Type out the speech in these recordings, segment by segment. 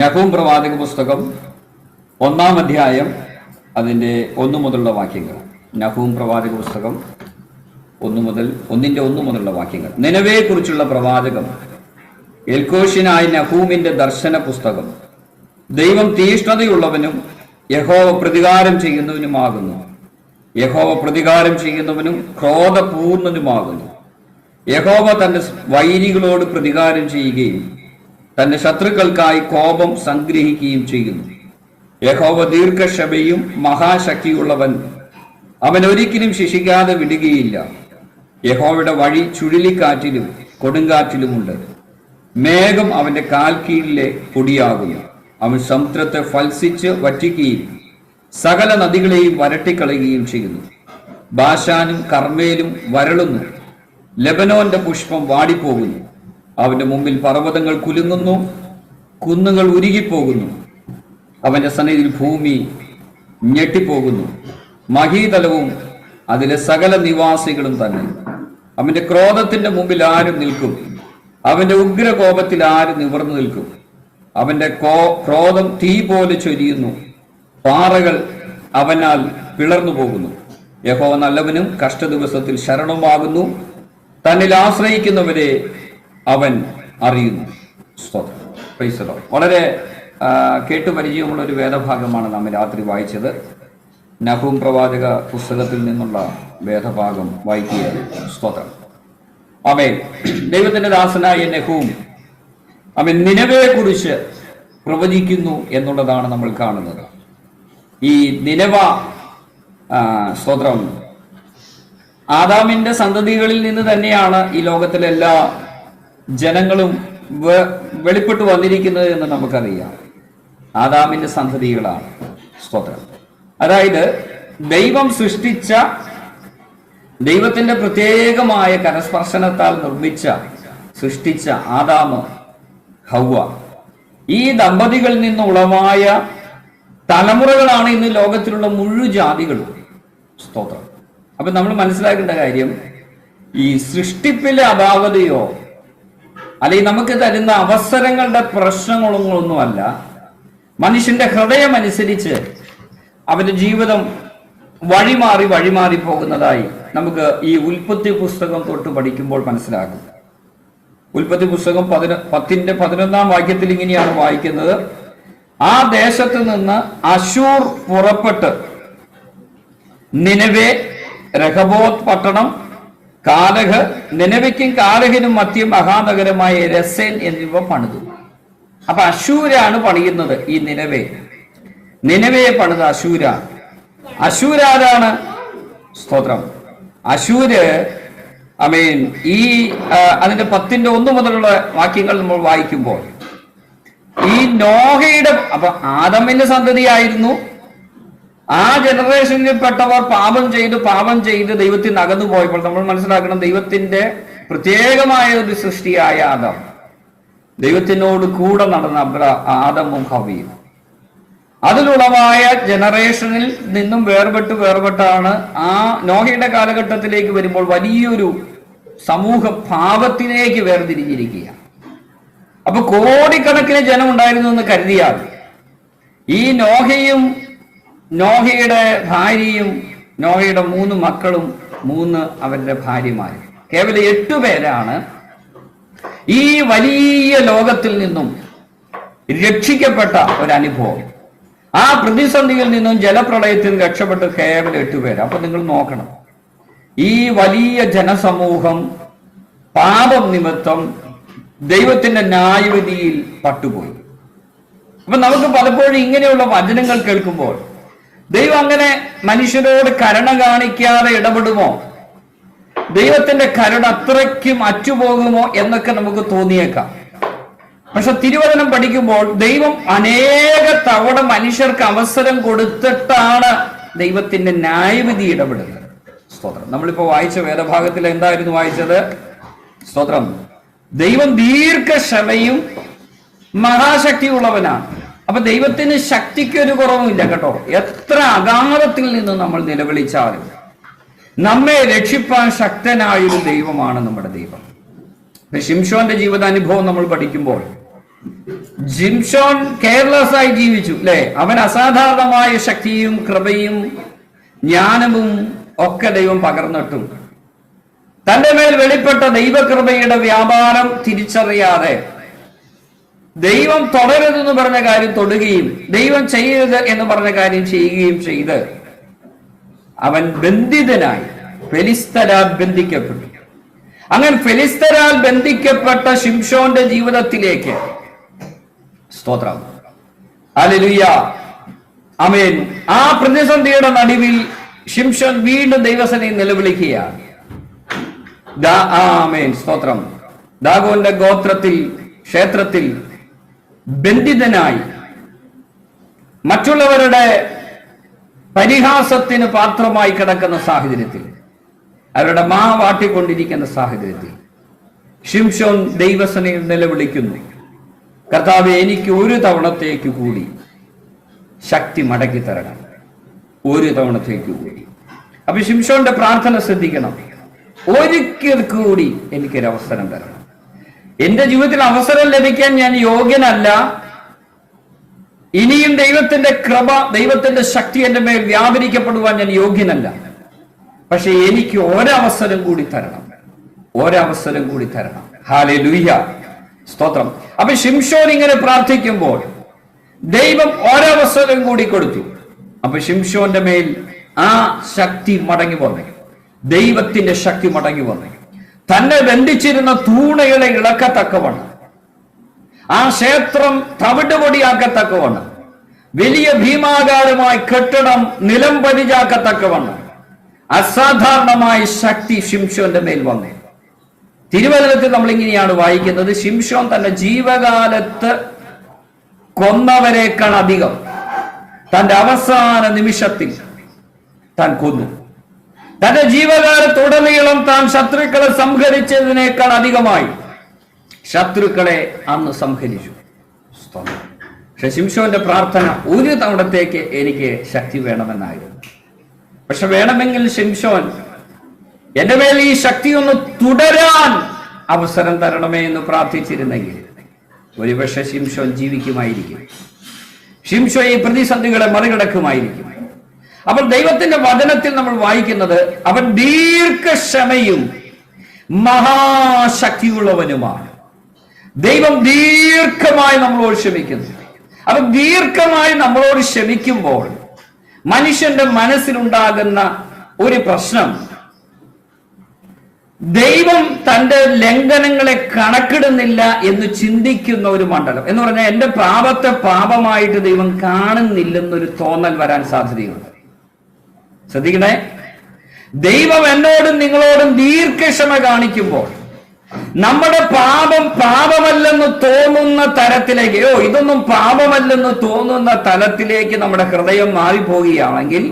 നഹൂം പ്രവാചക പുസ്തകം 1-ാം അധ്യായം അതിൻ്റെ 1 മുതലുള്ള വാക്യങ്ങൾ. നഹൂം പ്രവാചക പുസ്തകം 1 മുതലുള്ള വാക്യങ്ങൾ. നിനവയെ കുറിച്ചുള്ള പ്രവാചകം എൽക്കോഷ്യനായ നഹൂമിന്റെ ദർശന പുസ്തകം. ദൈവം തീഷ്ണതയുള്ളവനും യഹോവ പ്രതികാരം ചെയ്യുന്നവനുമാകുന്നു. യഹോവ പ്രതികാരം ചെയ്യുന്നവനും ക്രോധപൂർണനുമാകുന്നു. യഹോവ തന്റെ വൈരികളോട് പ്രതികാരം ചെയ്യുകയും തന്റെ ശത്രുക്കൾക്കായി കോപം സംഗ്രഹിക്കുകയും ചെയ്യുന്നു. യഹോവ ദീർഘക്ഷമയും മഹാശക്തിയുള്ളവൻ, അവൻ ഒരിക്കലും ശിക്ഷിക്കാതെ വിടുകയില്ല. യഹോവയുടെ വഴി ചുഴലിക്കാറ്റിലും കൊടുങ്കാറ്റിലുമുണ്ട്. മേഘം അവന്റെ കാൽ കീഴിലെ പൊടിയാകുന്നു. അവൻ സമുദ്രത്തെ ഫൽസിച്ച് വറ്റിക്കുകയും സകല നദികളെയും വരട്ടിക്കളയുകയും ചെയ്യുന്നു. ബാശാനും കർമ്മേലും വരളുന്നു. ലെബനോന്റെ പുഷ്പം വാടിപ്പോകുന്നു. അവന്റെ മുമ്പിൽ പർവ്വതങ്ങൾ കുലുങ്ങുന്നു, കുന്നുകൾ ഉരുകിപ്പോകുന്നു. അവന്റെ സന്നിധിയിൽ ഭൂമി ഞെട്ടിപ്പോകുന്നു. മഹീതലവും അതിലെ സകല നിവാസികളും തന്നെ. അവന്റെ ക്രോധത്തിന്റെ മുമ്പിൽ ആരും നിൽക്കും? അവന്റെ ഉഗ്രകോപത്തിൽ ആരും നിവർന്നു നിൽക്കും? അവന്റെ ക്രോധം തീ പോലെ ചൊരിയുന്നു. പാറകൾ അവനാൽ പിളർന്നു പോകുന്നു. യഹോവ നല്ലവനും കഷ്ടദിവസത്തിൽ ശരണമാകുന്നു. തന്നിൽ ആശ്രയിക്കുന്നവരെ അവൻ അറിയുന്നു. സ്തോത്രം. വളരെ കേട്ടുപരിചയമുള്ള ഒരു വേദഭാഗമാണ് നാം രാത്രി വായിച്ചത്. നഹൂം പ്രവാചക പുസ്തകത്തിൽ നിന്നുള്ള വേദഭാഗം വായിക്കുകയാണ്. സ്തോത്രം. ആമേൻ. ദൈവത്തിന്റെ ദാസനായ നഹൂം അവൻ നിനവയെ കുറിച്ച് പ്രവചിക്കുന്നു എന്നുള്ളതാണ് നമ്മൾ കാണുന്നത്. ഈ നിനവ സ്തോത്രം ആദാമിന്റെ സന്തതികളിൽ നിന്ന് തന്നെയാണ് ഈ ലോകത്തിലെ എല്ലാ ജനങ്ങളും വെളിപ്പെട്ടു വന്നിരിക്കുന്നത് എന്ന് നമുക്കറിയാം. ആദാമിന്റെ സന്തതികളാണ്. സ്തോത്രം. അതായത് ദൈവം സൃഷ്ടിച്ച, ദൈവത്തിന്റെ പ്രത്യേകമായ കരസ്പർശനത്താൽ സൃഷ്ടിച്ച ആദാമ് ഹവ്വ, ഈ ദമ്പതികളിൽ നിന്ന് ഉളവായ തലമുറകളാണ് ഇന്ന് ലോകത്തിലുള്ള മുഴുവൻ ജാതികളും. സ്തോത്രം. അപ്പൊ നമ്മൾ മനസ്സിലാക്കേണ്ട കാര്യം, ഈ സൃഷ്ടിപ്പിലെ അപാകതയോ അല്ലെങ്കിൽ നമുക്ക് തരുന്ന അവസരങ്ങളുടെ പ്രശ്നങ്ങളൊന്നുമല്ല. മനുഷ്യന്റെ ഹൃദയം അനുസരിച്ച് അവന്റെ ജീവിതം വഴിമാറി പോകുന്നതായി നമുക്ക് ഈ ഉൽപ്പത്തി പുസ്തകം തൊട്ട് പഠിക്കുമ്പോൾ മനസ്സിലാകും. ഉൽപ്പത്തി പുസ്തകം 10-11 വാക്യത്തിൽ ഇങ്ങനെയാണ് വായിക്കുന്നത്: ആ ദേശത്ത് നിന്ന് അശൂർ പുറപ്പെട്ട് നിനവെ, രഹബോത്ത് പട്ടണം, കാലഹ്, നിനവയ്ക്കും കാലഹിനും മധ്യം മഹാനഗരമായ രസേൻ എന്നിവ പണിതു. അപ്പൊ അശൂരാണ് പണിയുന്നത്. ഈ നിനവയെ പണിത് അശൂരാണ്. അശൂരാരാണ്? സ്തോത്രം. അശൂര് ഈ അതിന്റെ 10-1 മുതലുള്ള വാക്യങ്ങൾ നമ്മൾ വായിക്കുമ്പോൾ ഈ നോഹയുടെ, അപ്പൊ ആദമിന്റെ സന്തതിയായിരുന്നു. ആ ജനറേഷനിൽപ്പെട്ടവർ പാപം ചെയ്ത് ദൈവത്തിൽ നിന്ന് അകന്നു പോയപ്പോൾ നമ്മൾ മനസ്സിലാക്കണം, ദൈവത്തിന്റെ പ്രത്യേകമായ ഒരു സൃഷ്ടിയായ ആദം, ദൈവത്തിനോട് കൂടെ നടന്ന ആദമും ഹവ്വയും, അതിലുളവായ ജനറേഷനിൽ നിന്നും വേർപെട്ടാണ് ആ നോഹയുടെ കാലഘട്ടത്തിലേക്ക് വരുമ്പോൾ വലിയൊരു സമൂഹ പാപത്തിലേക്ക് വേർതിരിഞ്ഞിരിക്കുക. അപ്പൊ കോടിക്കണക്കിന് ജനം ഉണ്ടായിരുന്നു എന്ന് കരുതിയാൽ ഈ നോഹയും നോഹയുടെ ഭാര്യയും നോഹയുടെ 3 മക്കളും 3 അവരുടെ ഭാര്യമാരും, കേവലം 8 പേരാണ് ഈ വലിയ ലോകത്തിൽ നിന്നും രക്ഷിക്കപ്പെട്ട ഒരനുഭവം. ആ പ്രതിസന്ധിയിൽ നിന്നും ജലപ്രളയത്തിൽ രക്ഷപ്പെട്ട് കേവലം 8 പേര്. അപ്പൊ നിങ്ങൾ നോക്കണം, ഈ വലിയ ജനസമൂഹം പാപം നിമിത്തം ദൈവത്തിന്റെ ന്യായവിധിയിൽ പട്ടുപോയി. അപ്പൊ നമുക്ക് പലപ്പോഴും ഇങ്ങനെയുള്ള വചനങ്ങൾ കേൾക്കുമ്പോൾ ദൈവം അങ്ങനെ മനുഷ്യരോട് കരുണ കാണിക്കാതെ ഇടപെടുമോ? ദൈവത്തിന്റെ കരുണ അത്രയ്ക്കും അറ്റുപോകുമോ എന്നൊക്കെ നമുക്ക് തോന്നിയേക്കാം. പക്ഷെ തിരുവചനം പഠിക്കുമ്പോൾ ദൈവം അനേക തവണ മനുഷ്യർക്ക് അവസരം കൊടുത്തിട്ടാണ് ദൈവത്തിന്റെ ന്യായവിധി ഇടപെടുന്നത്. സ്തോത്രം. നമ്മളിപ്പോ വായിച്ച വേദഭാഗത്തിൽ എന്തായിരുന്നു വായിച്ചത്? സ്തോത്രം. ദൈവം ദീർഘക്ഷമയും മഹാശക്തിയുള്ളവനാണ്. അപ്പൊ ദൈവത്തിന് ശക്തിക്ക് ഒരു കുറവുമില്ല കേട്ടോ. എത്ര അഗാധത്തിൽ നിന്ന് നമ്മൾ നിലവിളിച്ചാലും നമ്മെ രക്ഷിപ്പാൻ ശക്തനായൊരു ദൈവമാണ് നമ്മുടെ ദൈവം. ശിംശോന്റെ ജീവിതാനുഭവം നമ്മൾ പഠിക്കുമ്പോൾ ജിംഷോൻ കെയർലെസ് ആയി ജീവിച്ചു അല്ലെ. അവൻ അസാധാരണമായ ശക്തിയും കൃപയും ജ്ഞാനവും ഒക്കെ ദൈവം പകർന്നിട്ടും തന്റെ മേൽ വെളിപ്പെട്ട ദൈവകൃപയുടെ വ്യാപാരം തിരിച്ചറിയാതെ ദൈവം തുടരുതെന്ന് പറഞ്ഞ കാര്യം തൊടുകയും ദൈവം ചെയ്യരുത് എന്ന് പറഞ്ഞ കാര്യം ചെയ്യുകയും ചെയ്ത് അവൻ ബന്ധിതനായി ഫെലിസ്തരാൽ ബന്ധിക്കപ്പെട്ടു. അങ്ങനെ ഫെലിസ്തരാൽ ബന്ധിക്കപ്പെട്ട ശിംശോന്റെ ജീവിതത്തിലേക്ക് സ്തോത്രം, ഹല്ലേലൂയ, ആമേൻ, ആ പ്രതിസന്ധിയുടെ നടുവിൽ ശിംശോൻ വീണ്ടും ദൈവസന്നിധിയിൽ നിലവിളിക്കുകയാണ്. ആമേൻ, സ്തോത്രം. ദാഗോന്റെ ഗോത്രത്തിൽ ക്ഷേത്രത്തിൽ ബന്ധിതനായി മറ്റുള്ളവരുടെ പരിഹാസത്തിന് പാത്രമായി കിടക്കുന്ന സാഹചര്യത്തിൽ, അവരുടെ വാട്ടിക്കൊണ്ടിരിക്കുന്ന സാഹചര്യത്തിൽ ശിംശോൻ ദൈവസന്നിധിയിൽ നിലവിളിക്കുന്നു, കർത്താവേ, എനിക്ക് ഒരു തവണത്തേക്ക് കൂടി ശക്തി മടക്കി തരണം, ഒരു തവണത്തേക്ക് കൂടി. അപ്പൊ ശിംശോന്റെ പ്രാർത്ഥന ശ്രദ്ധിക്കണം, ഒരിക്കൽ കൂടി എനിക്കൊരു അവസരം തരണം. എന്റെ ജീവിതത്തിൽ അവസരം ലഭിക്കാൻ ഞാൻ യോഗ്യനല്ല. ഇനിയും ദൈവത്തിന്റെ കൃപ, ദൈവത്തിന്റെ ശക്തി എന്റെ മേൽ വ്യാപരിക്കപ്പെടുവാൻ ഞാൻ യോഗ്യനല്ല. പക്ഷെ എനിക്ക് ഒരവസരം കൂടി തരണം, ഒരവസരം കൂടി തരണം. ഹല്ലേലൂയ, സ്തോത്രം. അപ്പൊ ശിംശോൻ ഇങ്ങനെ പ്രാർത്ഥിക്കുമ്പോൾ ദൈവം ഒരവസരം കൂടി കൊടുത്തു. അപ്പൊ ശിംശോന്റെ മേൽ ആ ശക്തി മടങ്ങി വന്നു, ദൈവത്തിന്റെ ശക്തി മടങ്ങി വന്നു. തന്നെ ബന്ധിച്ചിരുന്ന തൂണകളെ ഇളക്കത്തക്കവണ്ണം, ആ ക്ഷേത്രം തവിടുപൊടിയാക്കത്തക്കവണ്ണം, വലിയ ഭീമാകാരമായ കെട്ടിടം നിലം പരിചാക്കത്തക്കവണ്ണം അസാധാരണമായ ശക്തി ശിംശോന്റെ മേൽ വന്നു. തിരുവചനത്തിൽ നമ്മൾ ഇങ്ങനെയാണ് വായിക്കുന്നത്, ശിംശോൻ തന്റെ ജീവകാലത്ത് കൊന്നവരേക്കാൾ അധികം തന്റെ അവസാന നിമിഷത്തിൽ താൻ കൊന്നു. തന്റെ ജീവകാലത്തുടനീളം താൻ ശത്രുക്കളെ സംഹരിച്ചതിനേക്കാൾ അധികമായി ശത്രുക്കളെ അന്ന് സംഹരിച്ചു. പക്ഷെ ശിംശോന്റെ പ്രാർത്ഥന ഒരു തവണത്തേക്ക് എനിക്ക് ശക്തി വേണമെന്നായിരുന്നു. പക്ഷെ വേണമെങ്കിൽ ശിംശോൻ, എന്റെ മേൽ ഈ ശക്തി ഒന്ന് തുടരാൻ അവസരം തരണമേ എന്ന് പ്രാർത്ഥിച്ചിരുന്നെങ്കിൽ ഒരുപക്ഷെ ശിംശോൻ ജീവിക്കുമായിരിക്കും. ശിംശോൻ ഈ പ്രതിസന്ധികളെ മറികടക്കുമായിരിക്കും. അപ്പോൾ ദൈവത്തിന്റെ വചനത്തിൽ നമ്മൾ വായിക്കുന്നത്, അവൻ ദീർഘക്ഷമയും മഹാശക്തിയുള്ളവനുമാണ്. ദൈവം ദീർഘമായി നമ്മളോട് ക്ഷമിക്കുന്നു. അവൻ ദീർഘമായി നമ്മളോട് ക്ഷമിക്കുമ്പോൾ മനുഷ്യന്റെ മനസ്സിലുണ്ടാകുന്ന ഒരു പ്രശ്നം, ദൈവം തന്റെ ലംഘനങ്ങളെ കണക്കിടുന്നില്ല എന്ന് ചിന്തിക്കുന്ന ഒരു മണ്ഡലം. എന്ന് പറഞ്ഞാൽ എന്റെ പാപത്തെ പാപമായിട്ട് ദൈവം കാണുന്നില്ലെന്നൊരു തോന്നൽ വരാൻ സാധ്യതയുണ്ട്. ശ്രദ്ധിക്കണേ, ദൈവം എന്നോടും നിങ്ങളോടും ദീർഘക്ഷമ കാണിക്കുമ്പോൾ നമ്മുടെ പാപം പാപമല്ലെന്ന് തോന്നുന്ന തരത്തിലേക്ക്, ഇതൊന്നും പാപമല്ലെന്ന് തോന്നുന്ന തലത്തിലേക്ക് നമ്മുടെ ഹൃദയം മാറിപ്പോവുകയാണെങ്കിൽ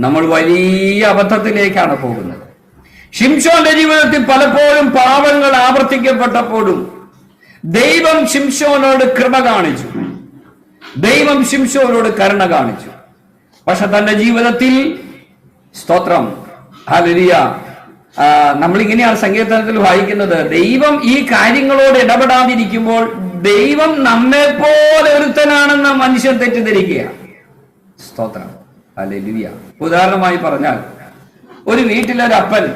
നമ്മൾ വലിയ അബദ്ധത്തിലേക്കാണ് പോകുന്നത്. ശിംശോന്റെ ജീവിതത്തിൽ പലപ്പോഴും പാപങ്ങൾ ആവർത്തിക്കപ്പെട്ടപ്പോഴും ദൈവം ശിംശോനോട് കൃപ കാണിച്ചു, ദൈവം ശിംശോനോട് കരുണ കാണിച്ചു. പക്ഷെ തന്റെ ജീവിതത്തിൽ, സ്തോത്രം, ഹല്ലേലൂയ, നമ്മളിങ്ങനെയാണ് സങ്കീർത്തനത്തിൽ വായിക്കുന്നത്, ദൈവം ഈ കാര്യങ്ങളോട് ഇടപെടാതിരിക്കുമ്പോൾ ദൈവം നമ്മെ പോലെ ഒരുത്തനാണെന്ന് മനുഷ്യൻ തെറ്റിദ്ധരിക്കുകയാണ്. സ്തോത്രം, ഹല്ലേലൂയ. ഉദാഹരണമായി പറഞ്ഞാൽ, ഒരു വീട്ടിലൊരപ്പൻ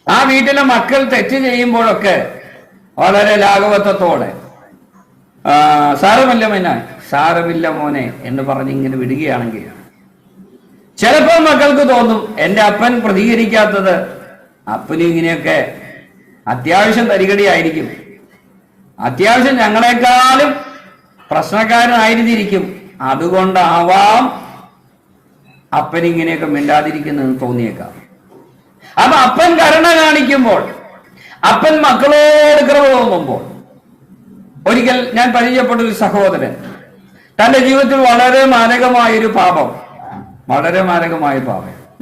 ആ വീട്ടിലെ മക്കൾ തെറ്റ് ചെയ്യുമ്പോഴൊക്കെ വളരെ ലാഘവത്വത്തോടെ സാരമില്ല മോനെ എന്ന് പറഞ്ഞ് ഇങ്ങനെ വിടുകയാണെങ്കിൽ ചിലപ്പോൾ മക്കൾക്ക് തോന്നും, എന്റെ അപ്പൻ പ്രതികരിക്കാത്തത് അപ്പനും ഇങ്ങനെയൊക്കെ അത്യാവശ്യം തരികടിയായിരിക്കും, അത്യാവശ്യം ഞങ്ങളെക്കാളും പ്രശ്നക്കാരനായിരുന്നിരിക്കും, അതുകൊണ്ടാവാം അപ്പനിങ്ങനെയൊക്കെ മിണ്ടാതിരിക്കുന്നതെന്ന് തോന്നിയേക്കാം. അപ്പൊ അപ്പൻ കരുണ കാണിക്കുമ്പോൾ, അപ്പൻ മക്കളോട് കൃപ തോന്നുമ്പോൾ, ഒരിക്കൽ ഞാൻ പരിചയപ്പെട്ട ഒരു സഹോദരൻ തന്റെ ജീവിതത്തിൽ വളരെ മാരകമായ പാപം,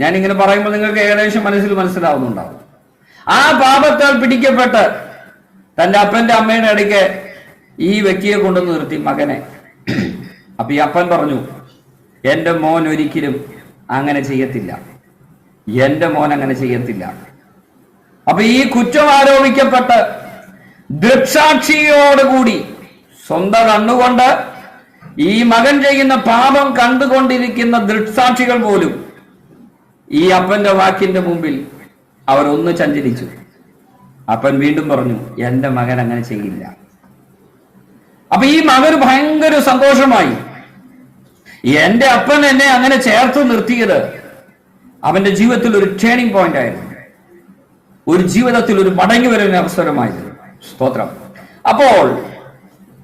ഞാനിങ്ങനെ പറയുമ്പോൾ നിങ്ങൾക്ക് ഏകദേശം മനസ്സിലാവുന്നുണ്ടാവും. ആ പാപത്താൽ പിടിക്കപ്പെട്ട് തന്റെ അപ്പന്റെ അമ്മയുടെ ഇടയ്ക്ക് ഈ വ്യക്തിയെ കൊണ്ടുവന്ന് നിർത്തി, മകനെ. അപ്പൊ ഈ അപ്പൻ പറഞ്ഞു, എന്റെ മോൻ ഒരിക്കലും അങ്ങനെ ചെയ്യത്തില്ല, എന്റെ മോൻ അങ്ങനെ ചെയ്യത്തില്ല. അപ്പൊ ഈ കുറ്റം ആരോപിക്കപ്പെട്ട് ദൃക്സാക്ഷിയോടുകൂടി സ്വന്തം കണ്ണുകൊണ്ട് ഈ മകൻ ചെയ്യുന്ന പാപം കണ്ടുകൊണ്ടിരിക്കുന്ന ദൃക്സാക്ഷികൾ പോലും ഈ അപ്പന്റെ വാക്കിന്റെ മുമ്പിൽ അവരൊന്ന് ചഞ്ചലിച്ചു. അപ്പൻ വീണ്ടും പറഞ്ഞു, എന്റെ മകൻ അങ്ങനെ ചെയ്യില്ല. അപ്പൊ ഈ മകന് ഭയങ്കര സന്തോഷമായി. എന്റെ അപ്പൻ എന്നെ അങ്ങനെ ചേർത്ത് നിർത്തിയത് അവന്റെ ജീവിതത്തിൽ ഒരു ടേണിംഗ് പോയിന്റ് ആയിരുന്നു, ഒരു ജീവിതത്തിൽ ഒരു മടങ്ങി വരുന്ന അവസരമായിരുന്നു. സ്തോത്രം. അപ്പോൾ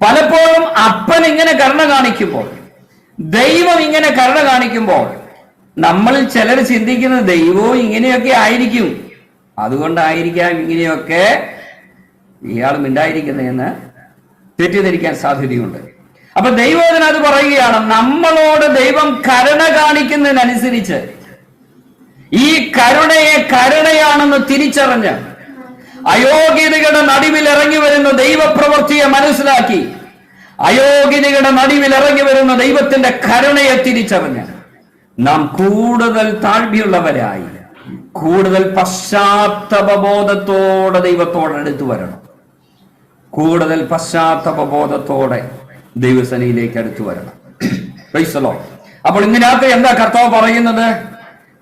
പലപ്പോഴും അപ്പൻ ഇങ്ങനെ കരുണ കാണിക്കുമ്പോൾ, ദൈവം ഇങ്ങനെ കരുണ കാണിക്കുമ്പോൾ നമ്മളിൽ ചിലർ ചിന്തിക്കുന്നത് ദൈവവും ഇങ്ങനെയൊക്കെ ആയിരിക്കും, അതുകൊണ്ടായിരിക്കാം ഇങ്ങനെയൊക്കെ ഇയാൾ മിണ്ടായിരിക്കുന്നതെന്ന് തെറ്റിദ്ധരിക്കാൻ സാധ്യതയുണ്ട്. അപ്പൊ ദൈവത്തിന് അത് പറയുകയാണ്, നമ്മളോട് ദൈവം കരുണ കാണിക്കുന്നതിനനുസരിച്ച് ഈ കരുണയെ കരുണയാണെന്ന് തിരിച്ചറിഞ്ഞ് അയോഗ്യതയുടെ നടുവിൽ ഇറങ്ങി വരുന്ന ദൈവപ്രവൃത്തിയെ മനസ്സിലാക്കി അയോഗ്യതയുടെ നടുവിൽ ഇറങ്ങി വരുന്ന ദൈവത്തിന്റെ കരുണയെ തിരിച്ചറിഞ്ഞ് നാം കൂടുതൽ താഴ്മയുള്ളവരായി കൂടുതൽ പശ്ചാത്തപബോധത്തോടെ ദൈവത്തോട് അടുത്തു വരണം. കൂടുതൽ പശ്ചാത്തപബോധത്തോടെ ദൈവസനയിലേക്ക് അടുത്തു വരണം. Price the Lord. അപ്പോൾ ഇന്ന് രാത്രി എന്താ കർത്താവ് പറയുന്നത്?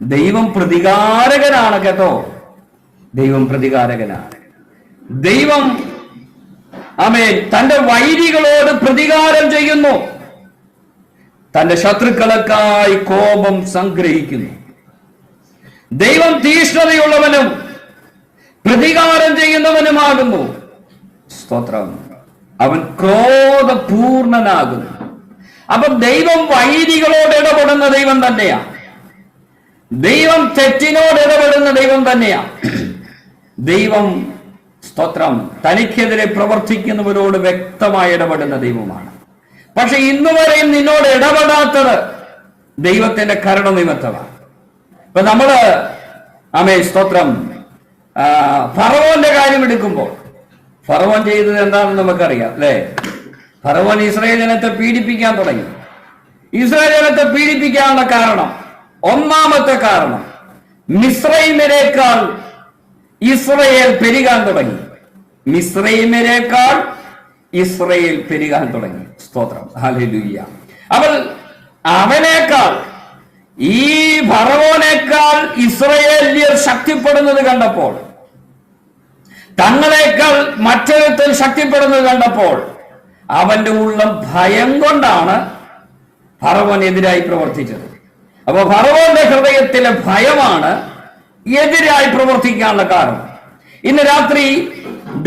ദൈവം പ്രതികാരകനാണ് കേട്ടോ. ദൈവം പ്രതികാരകനാണ്. ദൈവം ആമേൻ തന്റെ വൈരികളോട് പ്രതികാരം ചെയ്യുന്നു. തന്റെ ശത്രുക്കളക്കായി കോപം സംഗ്രഹിക്കുന്നു. ദൈവം തീഷ്ണതയുള്ളവനും പ്രതികാരം ചെയ്യുന്നവനുമാകുന്നു. സ്തോത്രം. അവൻ ക്രോധപൂർണനാകുന്നു. അപ്പൊ ദൈവം വൈരികളോട് ഇടപെടുന്ന ദൈവം തന്നെയാണ്. ദൈവം തെറ്റിനോട് ഇടപെടുന്ന ദൈവം തന്നെയാണ്. ദൈവം സ്തോത്രം തനിക്കെതിരെ പ്രവർത്തിക്കുന്നവരോട് വ്യക്തമായി ഇടപെടുന്ന ദൈവമാണ്. പക്ഷെ ഇന്നുവരെയും നിന്നോട് ഇടപെടാത്തത് ദൈവത്തിന്റെ കരുണ നിമിത്തമാണ്. ഇപ്പൊ നമ്മള് സ്തോത്രം ഫറവോന്റെ കാര്യം എടുക്കുമ്പോൾ ഫറവോൻ ചെയ്തത് എന്താണെന്ന് നമുക്കറിയാം അല്ലെ? ഫറവോൻ ഇസ്രായേൽ ജനത്തെ പീഡിപ്പിക്കാൻ തുടങ്ങി. ഇസ്രായേൽ ജനത്തെ പീഡിപ്പിക്കാനുള്ള കാരണം, ഒന്നാമത്തെ കാരണം, മിസ്രൈമിനേക്കാൾ ഇസ്രയേൽ പെരുകാൻ തുടങ്ങി. മിസ്രൈമിനേക്കാൾ ഇസ്രയേൽ പെരുകാൻ തുടങ്ങി. സ്തോത്രം. ഹല്ലേലൂയ. അവനേക്കാൾ ഈ ഫറവോനേക്കാൾ ഇസ്രയേല്യർ ശക്തിപ്പെടുന്നത് കണ്ടപ്പോൾ, തങ്ങളെക്കാൾ മറ്റൊരുത്തൻ ശക്തിപ്പെടുന്നത് കണ്ടപ്പോൾ അവന്റെ ഉള്ളം ഭയം കൊണ്ടാണ് ഫറവോനെതിരായി പ്രവർത്തിച്ചത്. അപ്പൊ ഫറവോന്റെ ഹൃദയത്തിലെ ഭയമാണ് എതിരായി പ്രവർത്തിക്കാനുള്ള കാരണം. ഇന്ന് രാത്രി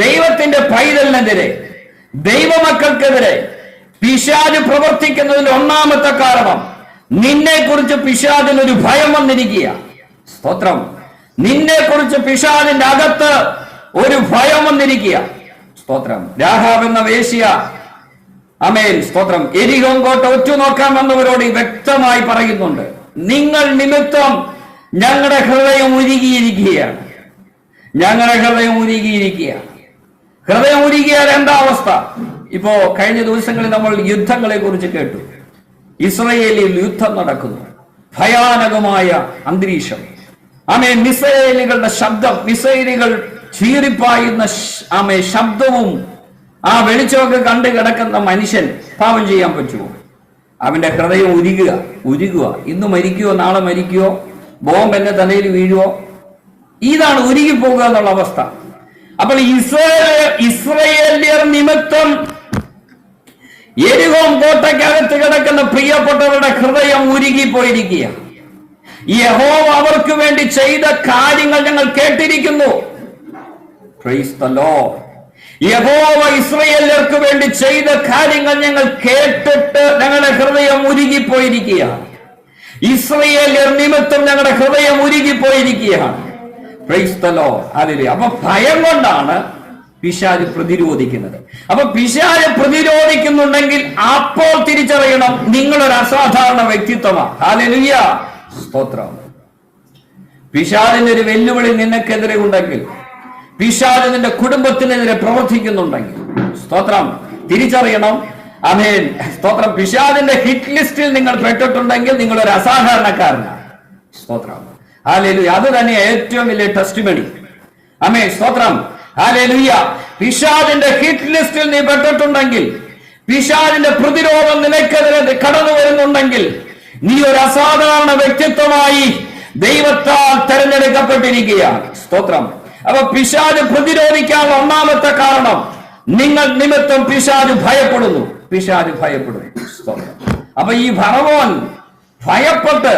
ദൈവത്തിന്റെ പൈതലിനെതിരെ, ദൈവമക്കൾക്കെതിരെ പിശാച് പ്രവർത്തിക്കുന്നതിന്റെ ഒന്നാമത്തെ കാരണം, നിന്നെ കുറിച്ച് പിശാചിനൊരു ഭയം വന്നിരിക്കുക. സ്തോത്രം. നിന്നെ കുറിച്ച് പിശാചിന്റെ അകത്ത് ഒരു ഭയം വന്നിരിക്കുക. സ്തോത്രം. രാഹാബ് എന്ന വേശ്യ സ്തോത്രം എരിഹോ കോട്ട ഒറ്റുനോക്കാൻ വന്നവരോട് വ്യക്തമായി പറയുന്നുണ്ട്, നിങ്ങൾ നിമിത്തം ഞങ്ങളുടെ ഹൃദയം ഉരുകിയിരിക്കുകയാണ്. ഞങ്ങളുടെ ഹൃദയം ഉരുകിയിരിക്കുകയാണ്. ഹൃദയം ഉരുകിയാൽ എന്താ അവസ്ഥ? ഇപ്പോ കഴിഞ്ഞ ദിവസങ്ങളിൽ നമ്മൾ യുദ്ധങ്ങളെ കുറിച്ച് കേട്ടു. ഇസ്രയേലിൽ യുദ്ധം നടക്കുന്നു. ഭയാനകമായ അന്തരീക്ഷം. മിസൈലുകളുടെ ശബ്ദം, മിസൈലുകൾ ചീറിപ്പായുന്ന ശബ്ദവും ആ വെളിച്ചമൊക്കെ കണ്ടു കിടക്കുന്ന മനുഷ്യൻ പാപം ചെയ്യാൻ പറ്റുമോ? അവന്റെ ഹൃദയം ഉരുകുക. ഇന്ന് മരിക്കുവോ, നാളെ മരിക്കുവോ, ബോംബ് എന്റെ തലയിൽ വീഴുവോ, ഇതാണ് ഉരുകിപ്പോകുക എന്നുള്ള അവസ്ഥ. അപ്പോൾ ഇസ്രയേല്യർ നിമിത്തം എരിഹോ കോട്ടയ്ക്കകത്ത് കിടക്കുന്ന പ്രിയപ്പെട്ടവരുടെ ഹൃദയം ഉരുകിപ്പോയിരിക്കുക. യഹോവ അവർക്ക് വേണ്ടി ചെയ്ത കാര്യങ്ങൾ ഞങ്ങൾ കേട്ടിരിക്കുന്നു. Price the Lord. യഹോവ ഇസ്രയേല്യർക്ക് വേണ്ടി ചെയ്ത കാര്യങ്ങൾ ഞങ്ങൾ കേട്ടിട്ട് ഞങ്ങളുടെ ഹൃദയം ഉരുകിപ്പോയിരിക്കുകയാണ്. ഇസ്രയേല്യർ നിമിത്തം ഞങ്ങളുടെ ഹൃദയം ഉരുകിപ്പോയിരിക്കുകയാണ്. Praise the Lord. ഹല്ലേലൂയ. അപ്പൊ ഭയം കൊണ്ടാണ് പിശാച് പ്രതിരോധിക്കുന്നത്. അപ്പൊ പിശാച് പ്രതിരോധിക്കുന്നുണ്ടെങ്കിൽ അപ്പോൾ തിരിച്ചറിയണം, നിങ്ങളൊരു അസാധാരണ വ്യക്തിത്വമാണ്. ഹല്ലേലൂയ. സ്തോത്രം. പിശാചിന്റെ ഒരു വെല്ലുവിളി നിനക്കെതിരെ ഉണ്ടെങ്കിൽ, പിശാച് നിന്റെ കുടുംബത്തിനെതിരെ പ്രവർത്തിക്കുന്നുണ്ടെങ്കിൽ, സ്തോത്രം, തിരിച്ചറിയണം. സ്തോത്രം. പിശാചിന്റെ ഹിറ്റ് ലിസ്റ്റിൽ നിങ്ങൾ പെട്ടിട്ടുണ്ടെങ്കിൽ നിങ്ങൾ ഒരു അസാധാരണക്കാരനാണ്. സ്തോത്രം. ഹല്ലേലൂയ. അത് തന്നെ ഏറ്റവും വലിയ ടെസ്റ്റിമണി. സ്തോത്രം. ഹല്ലേലൂയ. പിശാചിന്റെ ഹിറ്റ് ലിസ്റ്റിൽ നീ പെട്ടിട്ടുണ്ടെങ്കിൽ, പിശാചിന്റെ പ്രതിരോധം നിനക്കെതിരെ കടന്നു വരുന്നുണ്ടെങ്കിൽ നീ ഒരു അസാധാരണ വ്യക്തിത്വമായി ദൈവത്താൽ തെരഞ്ഞെടുക്കപ്പെട്ടിരിക്കുകയാണ്. സ്തോത്രം. അപ്പൊ പിശാച് പ്രതിരോധിക്കാനുള്ള ഒന്നാമത്തെ കാരണം, നിങ്ങൾ നിമിത്തം പിശാച് ഭയപ്പെടുന്നു. പിശാച് ഭയപ്പെടുന്നു. സ്തോത്രം. അപ്പൊ ഈ ഫറവോൻ ഭയപ്പെട്ട്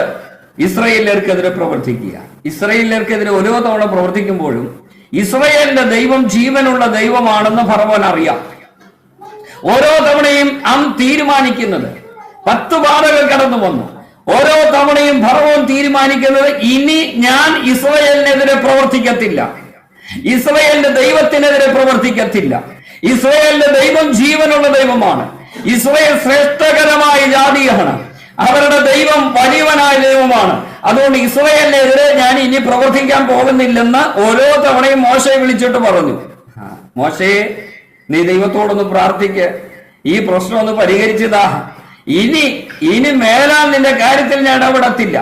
ഇസ്രായേലിയർക്കെതിരെ പ്രവർത്തിക്കുക. ഇസ്രായേലിയർക്കെതിരെ ഓരോ തവണ പ്രവർത്തിക്കുമ്പോഴും ഇസ്രായേലിന്റെ ദൈവം ജീവനുള്ള ദൈവമാണെന്ന് ഫറവോൻ അറിയാം. ഓരോ തവണയും തീരുമാനിക്കുന്നത് 10 ബാധകൾ കടന്നു വന്നു. ഓരോ തവണയും ഫറവോൻ തീരുമാനിക്കുന്നത്, ഇനി ഞാൻ ഇസ്രായേലിനെതിരെ പ്രവർത്തിക്കത്തില്ല, ഇസ്രായേലിന്റെ ദൈവത്തിനെതിരെ പ്രവർത്തിക്കത്തില്ല. ഇസ്രായേലിന്റെ ദൈവം ജീവനുള്ള ദൈവമാണ്. ഇസ്രായേൽ ശ്രേഷ്ഠകരമായ ജാതിയാണ്. അവരുടെ ദൈവം വലിയവനായ ദൈവമാണ്. അതുകൊണ്ട് ഇസ്രായേലിനെതിരെ ഞാൻ ഇനി പ്രവർത്തിക്കാൻ പോകുന്നില്ലെന്ന് ഓരോ തവണയും മോശയെ വിളിച്ചിട്ട് പറഞ്ഞു. മോശയെ, നീ ദൈവത്തോടൊന്ന് പ്രാർത്ഥിക്ക്, ഈ പ്രശ്നം ഒന്ന് പരിഹരിച്ചതാ, ഇനി മേലാൽ നിന്റെ കാര്യത്തിൽ ഞാൻ ഇടപെടത്തില്ല.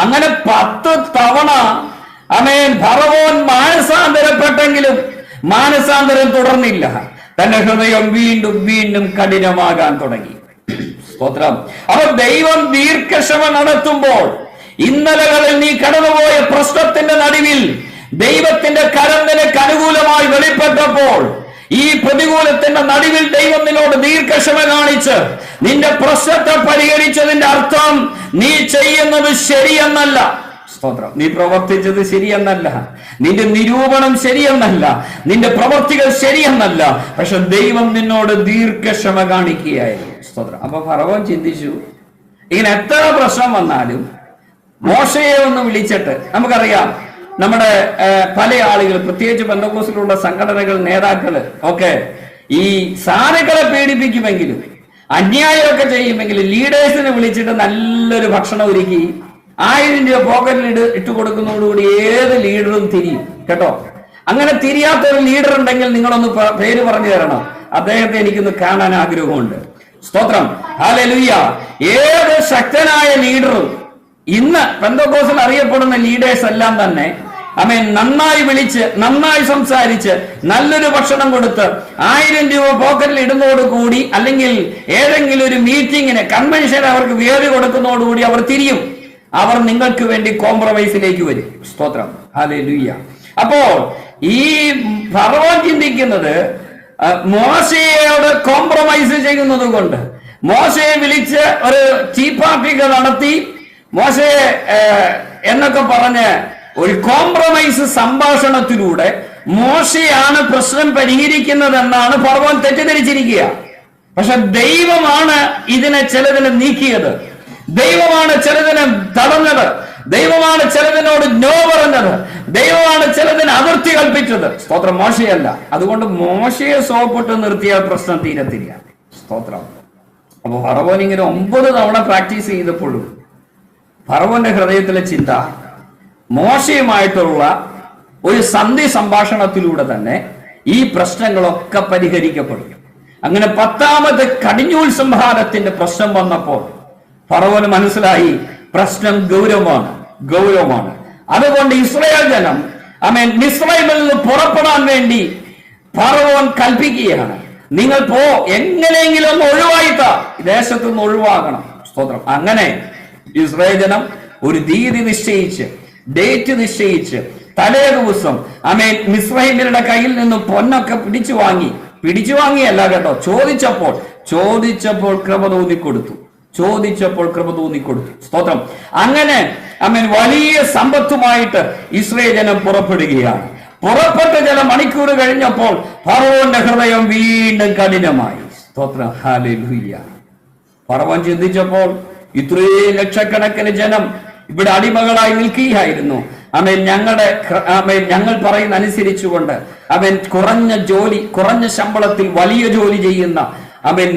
അങ്ങനെ 10 തവണ ഫറവോൻ മാനസാന്തരപ്പെട്ടെങ്കിലും മാനസാന്തരം തുടർന്നില്ല. തന്റെ ഹൃദയം വീണ്ടും വീണ്ടും കഠിനമാകാൻ തുടങ്ങി. സ്തോത്രം. അപ്പോൾ ദൈവം ദീർഘക്ഷമ നടത്തുമ്പോൾ, ഇന്നലകളിൽ നീ കടന്നുപോയ പ്രശ്നത്തിന്റെ നടുവിൽ ദൈവത്തിന്റെ കരം നിനക്ക് അനുകൂലമായി വെളിപ്പെട്ടപ്പോൾ, ഈ പ്രതികൂലത്തിന്റെ നടുവിൽ ദൈവം നിന്നോട് ദീർഘക്ഷമ കാണിച്ച് നിന്റെ പ്രശ്നത്തെ പരിഹരിച്ചതിന്റെ അർത്ഥം നീ ചെയ്യുന്നത് ശരിയെന്നല്ല. സ്തോത്രം. നീ പ്രവർത്തിച്ചത് ശരിയെന്നല്ല, നിന്റെ നിരൂപണം ശരിയെന്നല്ല, നിന്റെ പ്രവർത്തികൾ ശരിയെന്നല്ല, പക്ഷെ ദൈവം നിന്നോട് ദീർഘക്ഷമ കാണിക്കുകയായിരുന്നു. സ്തോത്രം. അപ്പൊ ഫറവോൻ ചിന്തിച്ചു, ഇങ്ങനെ എത്ര പ്രശ്നം വന്നാലും മോശയെ ഒന്ന് വിളിച്ചിട്ട്, നമുക്കറിയാം നമ്മുടെ പല ആളുകൾ, പ്രത്യേകിച്ച് പെന്തക്കോസ്തിലുള്ള സംഘടനകൾ, നേതാക്കള് ഒക്കെ ഈ സാധുക്കളെ പീഡിപ്പിക്കുമെങ്കിലും അന്യായമൊക്കെ ചെയ്യുമെങ്കിലും ലീഡേഴ്സിനെ വിളിച്ചിട്ട് നല്ലൊരു ഭക്ഷണം ഒരുക്കി 1000 രൂപ പോക്കറ്റിൽ ഇട്ട് കൊടുക്കുന്നതോടുകൂടി ഏത് ലീഡറും തിരിയും കേട്ടോ. അങ്ങനെ തിരിയാത്ത ഒരു ലീഡർ ഉണ്ടെങ്കിൽ നിങ്ങളൊന്ന് പേര് പറഞ്ഞു തരണം, അദ്ദേഹത്തെ എനിക്കൊന്ന് കാണാൻ ആഗ്രഹമുണ്ട്. സ്തോത്രം. ഹല്ലേലൂയ. ഏത് ശക്തനായ ലീഡറും, ഇന്ന് പെന്തക്കോസ്തിൽ അറിയപ്പെടുന്ന ലീഡേഴ്സ് എല്ലാം തന്നെ നന്നായി വിളിച്ച്, നന്നായി സംസാരിച്ച്, നല്ലൊരു ഭക്ഷണം കൊടുത്ത് 1000 രൂപ പോക്കറ്റിൽ ഇടുന്നതോടുകൂടി, അല്ലെങ്കിൽ ഏതെങ്കിലും ഒരു മീറ്റിങ്ങിന്, കൺവെൻഷൻ അവർക്ക് വേദി കൊടുക്കുന്നതോടുകൂടി അവർ തിരിയും. അവർ നിങ്ങൾക്ക് വേണ്ടി കോംപ്രമൈസിലേക്ക് വരും. സ്തോത്രം. ഹല്ലേലൂയ. അപ്പോൾ ഈ ഫറവോൻ ചിന്തിക്കുന്നത്, മോശയോട് കോംപ്രമൈസ് ചെയ്യുന്നത് കൊണ്ട്, മോശയെ വിളിച്ച് ഒരു ടീ പാർട്ടികൾ നടത്തി മോശയെ എന്നൊക്കെ പറഞ്ഞ് ഒരു കോംപ്രമൈസ് സംഭാഷണത്തിലൂടെ മോശയാണ് പ്രശ്നം പരിഹരിക്കുന്നതെന്നാണ് ഫറവോൻ തെറ്റിദ്ധരിച്ചിരിക്കുക. പക്ഷെ ദൈവമാണ് ചിലതിനെ നീക്കിയത്, ദൈവമാണ് ചിലതിനെ തടഞ്ഞത്, ദൈവമാണ് ചിലതിനോട് നോ പറഞ്ഞത്, ദൈവമാണ് ചിലതിന് അതിർത്തി കൽപ്പിച്ചത്. സ്തോത്രം. മോശയല്ല. അതുകൊണ്ട് മോശയെ സോപ്പിട്ട് നിർത്തിയാൽ പ്രശ്നം തീരത്തില്ല. സ്തോത്രം. അപ്പൊ ഫറവോൻ ഇങ്ങനെ 9 തവണ പ്രാക്ടീസ് ചെയ്തപ്പോഴും ഫറവോന്റെ ഹൃദയത്തിലെ ചിന്ത മോശയുമായിട്ടുള്ള ഒരു സന്ധി സംഭാഷണത്തിലൂടെ തന്നെ ഈ പ്രശ്നങ്ങളൊക്കെ പരിഹരിക്കപ്പെടും. അങ്ങനെ 10ാമത്തെ കടിഞ്ഞൂൽ സംഹാരത്തിന്റെ പ്രശ്നം വന്നപ്പോൾ ഫറവോന് മനസ്സിലായി, പ്രശ്നം ഗൗരവമാണ്. അതുകൊണ്ട് ഇസ്രായേൽ ജനം മിസ്രൈമിൽ നിന്ന് പുറപ്പെടാൻ വേണ്ടി ഫറവോൻ കൽപ്പിക്കുകയാണ്, നിങ്ങൾ എങ്ങനെയെങ്കിലും ഒന്ന് ഒഴിവായിട്ടാ ദേശത്തു നിന്ന് ഒഴിവാകണം. സ്തോത്രം. അങ്ങനെ ഇസ്രായേൽ ജനം ഒരു തീയതി നിശ്ചയിച്ച്, ഡേറ്റ് നിശ്ചയിച്ച്, തലേ ദിവസം മിസ്രൈമ്യരുടെ കയ്യിൽ നിന്ന് പൊന്നൊക്കെ പിടിച്ചു വാങ്ങിയല്ല കേട്ടോ, ചോദിച്ചപ്പോൾ കൃപ തോന്നിക്കൊടുത്തു. സ്തോത്രം. അങ്ങനെ വലിയ സമ്പത്തുമായിട്ട് ഇസ്രായേൽ ജനം പുറപ്പെടുകയാണ്. പുറപ്പെട്ട ചില മണിക്കൂർ കഴിഞ്ഞപ്പോൾ ഫറവോന്റെ ഹൃദയം വീണ്ടും കഠിനമായി. സ്തോത്രം. ഹല്ലേലൂയ. ഫറവോൻ ചിന്തിച്ചപ്പോൾ, ഇത്രയും ലക്ഷക്കണക്കിന് ജനം ഇവിടെ അടിമകളായി നിൽക്കുകയായിരുന്നു. ഞങ്ങൾ പറയുന്ന അനുസരിച്ചുകൊണ്ട് കുറഞ്ഞ ശമ്പളത്തിൽ വലിയ ജോലി ചെയ്യുന്ന